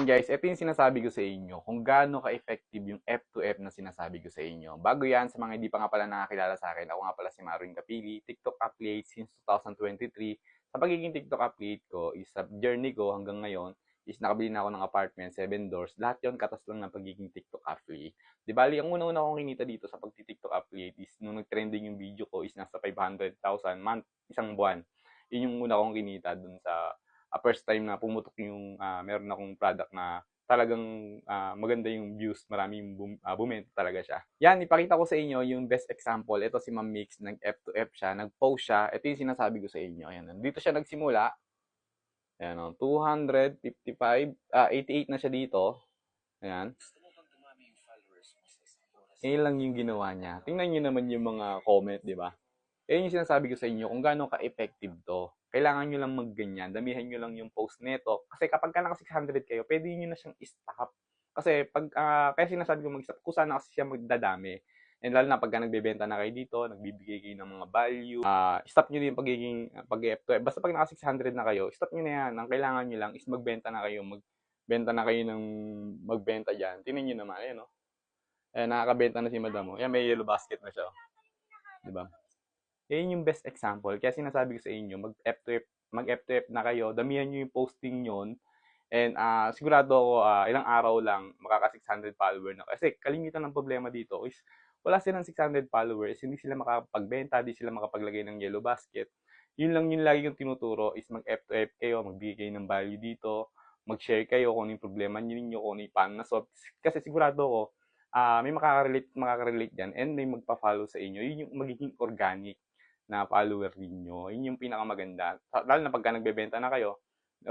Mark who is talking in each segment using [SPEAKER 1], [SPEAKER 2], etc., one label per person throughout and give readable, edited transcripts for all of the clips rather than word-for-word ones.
[SPEAKER 1] Guys, ito yung sinasabi ko sa inyo kung gaano ka-effective yung F2F na sinasabi ko sa inyo. Bago yan, sa mga hindi pa nga pala nakakilala sa akin, ako nga pala si Maruin Capili, TikTok affiliate since 2023. Sa pagiging TikTok affiliate ko, is sa journey ko hanggang ngayon, is nakabili na ako ng apartment, 7 doors. Lahat yon katas lang ng pagiging TikTok affiliate. Di bali, ang una-una kong kinita dito sa pag-TikTok affiliate is nung nag-trending yung video ko is nasa 500,000 month, isang buwan. Yun yung una kong kinita dun sa first time na pumutok yung meron akong product na talagang maganda yung views, maraming bumenta talaga siya. Yan, ipakita ko sa inyo yung best example. Ito si Ma'am Mix, nag-F2F siya, nag-post siya. Ito yung sinasabi ko sa inyo. Ayan, dito siya nagsimula. Ayan, 255, 88 na siya dito. Ayan. Ayan lang yung ginawa niya. Tingnan niyo naman yung mga comment, di ba? Yan yung sinasabi ko sa inyo kung gaano ka-effective to. Kailangan nyo lang magganyan. Damihan nyo lang yung post neto. Kasi kapag ka naka 600 kayo, pwede nyo na siyang stop. Kasi kaya sinasabi ko mag-stop, kung sana kasi siya magdadami. And lalo na pagka nagbebenta na kayo dito, nagbibigay kayo ng mga value, stop nyo din yung pagiging pag-F2. Basta pag naka 600 na kayo, stop nyo na yan. Ang kailangan nyo lang is magbenta na kayo. Magbenta na kayo ng magbenta dyan. Tingnan nyo naman, ayan o. Ayan, nakakabenta na si madam o. Ayan, may yellow basket na siya. Diba? Yan yung best example. Kaya sinasabi ko sa inyo, mag-F2F na kayo, damihan nyo yung posting nyon, and sigurado ako ilang araw lang makaka 600 follower na. Kasi kalimitan ng problema dito is wala silang 600 followers, hindi sila makapagbenta, hindi sila makapaglagay ng yellow basket. Yun lang yung lagi yung tinuturo is mag-F2F kayo, magbigay kayo ng value dito, mag-share kayo kung ano yung problema ninyo, kung ano yung paano na-solve. Kasi sigurado ako, may makaka-relate dyan and may magpa-follow sa inyo. Yun yung magiging organic na follower ninyo. Yun yung pinakamaganda. Lalo na pagka nagbebenta na kayo,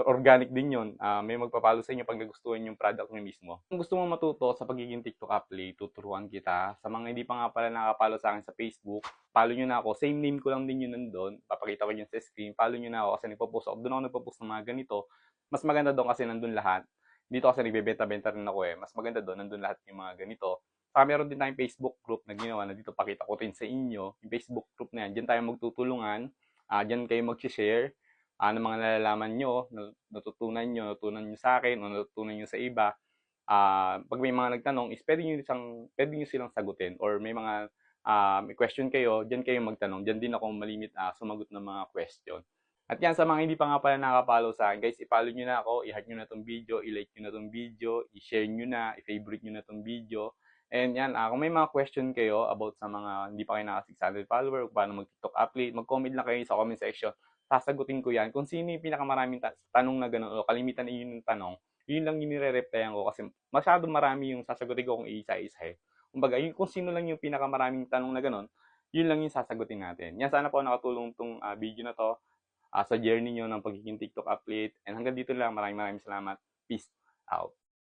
[SPEAKER 1] organic din yun. May magpapalo sa inyo pag nagustuhan yung product nyo mismo. Kung gusto mo matuto sa pagiging TikTok affiliate, tuturuan kita. Sa mga hindi pa nga pala nakapalo sa akin sa Facebook, follow nyo na ako. Same name ko lang din yun nandun. Papakita ko yun sa screen. Follow nyo na ako kasi nagpo-post ako. Doon ako nagpo-post ng mga ganito. Mas maganda doon kasi nandun lahat. Dito kasi nagbebenta-benta rin ako eh. Mas maganda doon, nandun lahat yung mga ganito. Meron din tayong Facebook group na ginawa na dito pakita ko rin sa inyo. Yung Facebook group na yan, dyan tayo magtutulungan. Dyan kayo mag-share ng mga nalalaman nyo, natutunan nyo sa akin, o natutunan nyo sa iba. Pag may mga nagtanong, is pwede nyo silang sagutin. Or may mga may question kayo, dyan kayo magtanong. Dyan din ako malimit sumagot ng mga question. At yan, sa mga hindi pa nga pala nakapollow sa akin, guys, i-follow nyo na ako, i-heart nyo na tong video, i-like nyo na tong video, i-share nyo na, i-favorite nyo na tong video. And yan, kung may mga question kayo about sa mga hindi pa kayo naka 600 follower, kung paano mag-TikTok upload, mag-comment lang kayo sa comment section. Sasagutin ko yan. Kung sino yung pinakamaraming tanong na gano'n, o kalimitan na yun yung tanong, yun lang yung nire-replyan ko kasi masyadong marami yung sasagutin ko kung isa-isa eh. Kumbaga, kung sino lang yung pinakamaraming tanong na gano'n, yun lang yung sasagutin natin. Yan, sana po nakatulong tong video na to sa journey nyo ng pagiging TikTok affiliate. And hanggang dito lang. Maraming salamat. Peace out.